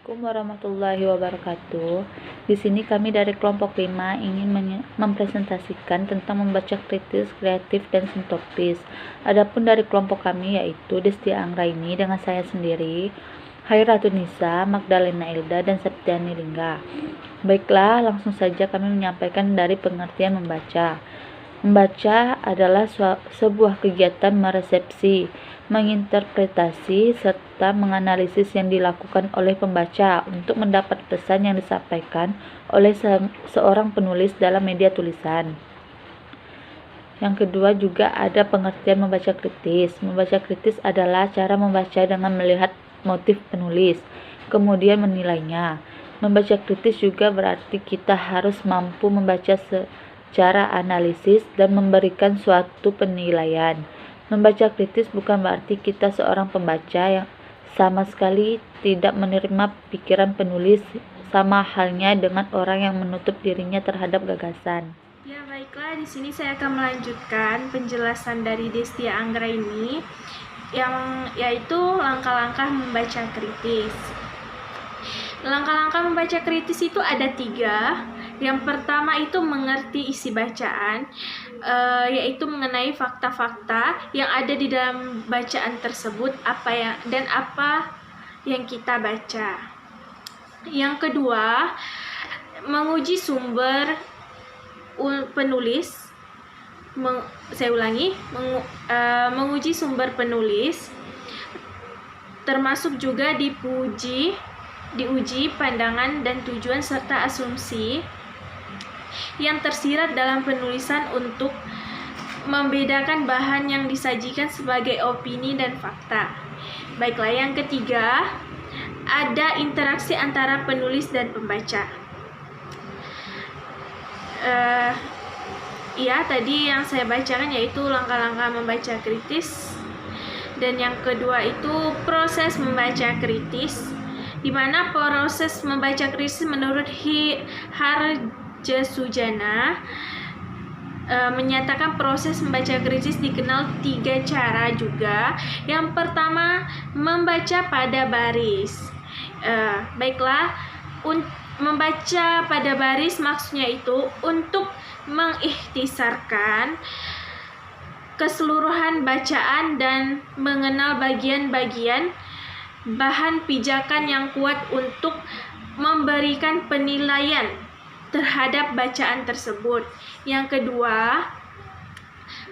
Assalamualaikum warahmatullahi wabarakatuh. Di sini kami dari kelompok 5 ingin mempresentasikan tentang membaca kritis, kreatif, dan sintopis. Adapun dari kelompok kami yaitu Desti Anggraini dengan saya sendiri, Hairatu Nisa, Magdalena Elda, dan Septiani Lingga. Baiklah, langsung saja kami menyampaikan dari pengertian membaca. Membaca adalah sebuah kegiatan meresepsi, menginterpretasi, serta menganalisis yang dilakukan oleh pembaca untuk mendapat pesan yang disampaikan oleh seorang penulis dalam media tulisan. Yang kedua juga ada pengertian membaca kritis. Membaca kritis adalah cara membaca dengan melihat motif penulis, kemudian menilainya. Membaca kritis juga berarti kita harus mampu membaca secara analisis dan memberikan suatu penilaian. Membaca kritis bukan berarti kita seorang pembaca yang sama sekali tidak menerima pikiran penulis, sama halnya dengan orang yang menutup dirinya terhadap gagasan. Ya, baiklah, di sini saya akan melanjutkan penjelasan dari Desti Anggraini yaitu langkah-langkah membaca kritis. Langkah-langkah membaca kritis itu ada 3. Yang pertama itu mengerti isi bacaan, yaitu mengenai fakta-fakta yang ada di dalam bacaan tersebut, apa yang kita baca. Yang kedua, menguji sumber penulis. Menguji sumber penulis, termasuk juga diuji pandangan dan tujuan serta asumsi yang tersirat dalam penulisan untuk membedakan bahan yang disajikan sebagai opini dan fakta. Baiklah, yang ketiga, ada interaksi antara penulis dan pembaca. Tadi yang saya bacakan yaitu langkah-langkah membaca kritis. Dan yang kedua itu proses membaca kritis, di mana proses membaca kritis menurut Harjasujana menyatakan proses membaca kritis dikenal 3 cara juga. Yang pertama, membaca pada baris. Membaca pada baris maksudnya itu untuk mengikhtisarkan keseluruhan bacaan dan mengenal bagian-bagian bahan pijakan yang kuat untuk memberikan penilaian terhadap bacaan tersebut. Yang kedua,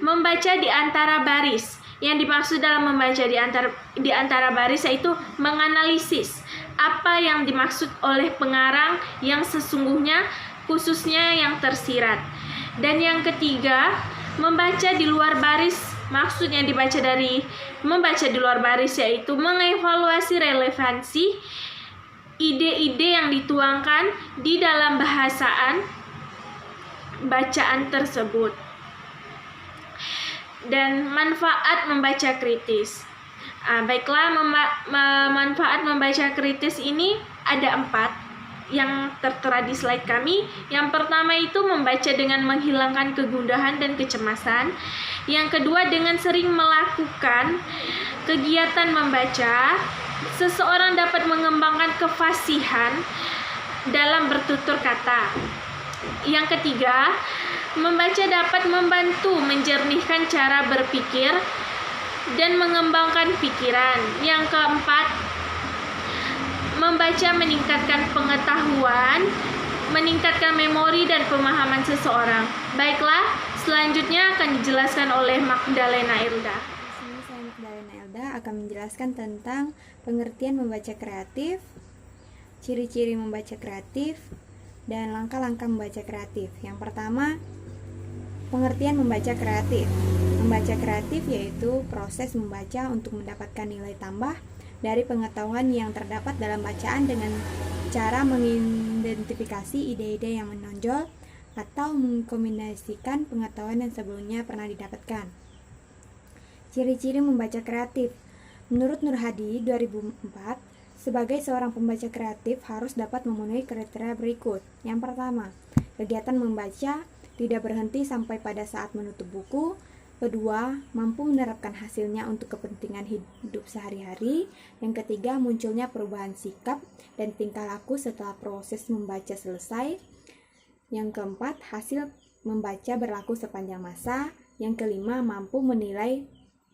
membaca di antara baris. Yang dimaksud dalam membaca di antara baris yaitu menganalisis apa yang dimaksud oleh pengarang yang sesungguhnya, khususnya yang tersirat. Dan yang ketiga, membaca di luar baris. Maksudnya membaca di luar baris yaitu mengevaluasi relevansi ide-ide yang dituangkan di dalam bahasaan bacaan tersebut. Dan manfaat membaca kritis. Baiklah, manfaat membaca kritis ini ada 4 yang tertera di slide kami. Yang pertama itu membaca dengan menghilangkan kegundahan dan kecemasan. Yang kedua, dengan sering melakukan kegiatan membaca, seseorang dapat mengembangkan kefasihan dalam bertutur kata. Yang ketiga, membaca dapat membantu menjernihkan cara berpikir dan mengembangkan pikiran. Yang keempat, membaca meningkatkan pengetahuan, meningkatkan memori dan pemahaman seseorang. Baiklah, selanjutnya akan dijelaskan oleh Magdalena Elda. Di sini saya Magdalena Elda akan menjelaskan tentang pengertian membaca kreatif, ciri-ciri membaca kreatif, dan langkah-langkah membaca kreatif. Yang pertama, pengertian membaca kreatif. Membaca kreatif yaitu proses membaca untuk mendapatkan nilai tambah dari pengetahuan yang terdapat dalam bacaan dengan cara mengidentifikasi ide-ide yang menonjol atau mengkombinasikan pengetahuan yang sebelumnya pernah didapatkan. Ciri-ciri membaca kreatif. Menurut Nur Hadi 2004, sebagai seorang pembaca kreatif harus dapat memenuhi kriteria berikut. Yang pertama, kegiatan membaca tidak berhenti sampai pada saat menutup buku, Kedua, mampu menerapkan hasilnya untuk kepentingan hidup sehari-hari. Yang ketiga, munculnya perubahan sikap dan tingkah laku setelah proses membaca selesai. Yang keempat, hasil membaca berlaku sepanjang masa. Yang kelima, mampu menilai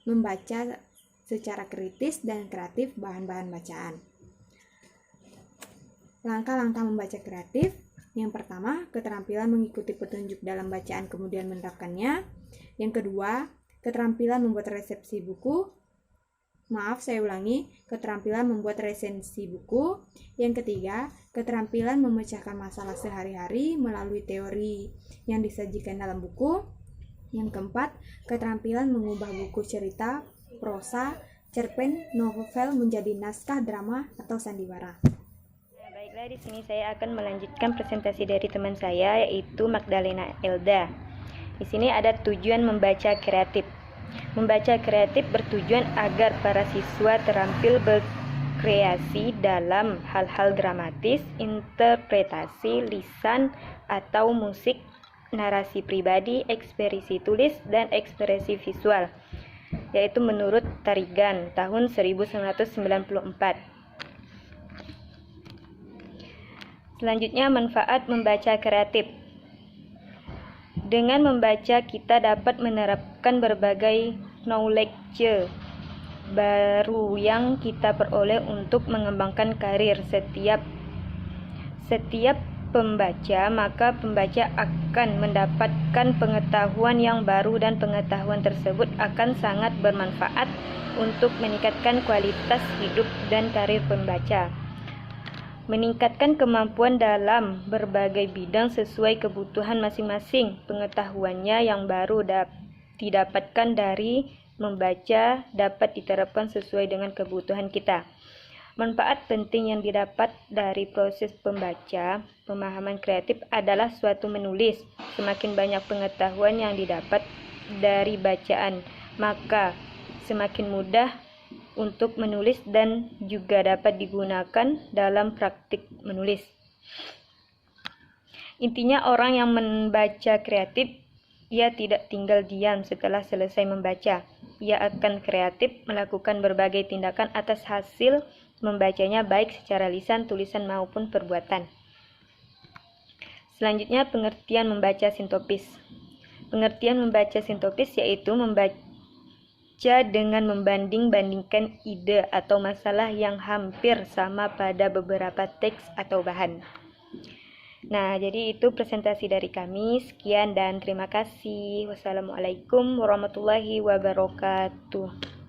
membaca secara kritis dan kreatif bahan-bahan bacaan. Langkah-langkah membaca kreatif. Yang pertama, keterampilan mengikuti petunjuk dalam bacaan kemudian menerapkannya. Yang kedua, keterampilan membuat resepsi buku. Keterampilan membuat resensi buku. Yang ketiga, keterampilan memecahkan masalah sehari-hari melalui teori yang disajikan dalam buku. Yang keempat, keterampilan mengubah buku cerita, prosa, cerpen, novel menjadi naskah drama atau sandiwara. Baiklah, di sini saya akan melanjutkan presentasi dari teman saya, yaitu Magdalena Elda. Di sini ada tujuan membaca kreatif. Membaca kreatif bertujuan agar para siswa terampil berkreasi dalam hal-hal dramatis, interpretasi, lisan atau musik, narasi pribadi, ekspresi tulis, dan ekspresi visual, yaitu menurut Tarigan tahun 1994. Selanjutnya, manfaat membaca kreatif. Dengan membaca, kita dapat menerapkan berbagai knowledge baru yang kita peroleh untuk mengembangkan karir setiap pembaca, maka pembaca akan mendapatkan pengetahuan yang baru dan pengetahuan tersebut akan sangat bermanfaat untuk meningkatkan kualitas hidup dan karir pembaca. Meningkatkan kemampuan dalam berbagai bidang sesuai kebutuhan masing-masing. Pengetahuannya yang baru didapatkan dari membaca dapat diterapkan sesuai dengan kebutuhan kita. Manfaat penting yang didapat dari proses pembaca, pemahaman kreatif adalah suatu menulis. Semakin banyak pengetahuan yang didapat dari bacaan, maka semakin mudah untuk menulis dan juga dapat digunakan dalam praktik menulis. Intinya, orang yang membaca kreatif, ia tidak tinggal diam setelah selesai membaca. Ia akan kreatif melakukan berbagai tindakan atas hasil membacanya, baik secara lisan, tulisan maupun perbuatan. Selanjutnya, pengertian membaca sintopis. Pengertian membaca sintopis yaitu membaca dengan membanding-bandingkan ide atau masalah yang hampir sama pada beberapa teks atau bahan. Nah, jadi itu presentasi dari kami. Sekian dan terima kasih. Wassalamualaikum warahmatullahi wabarakatuh.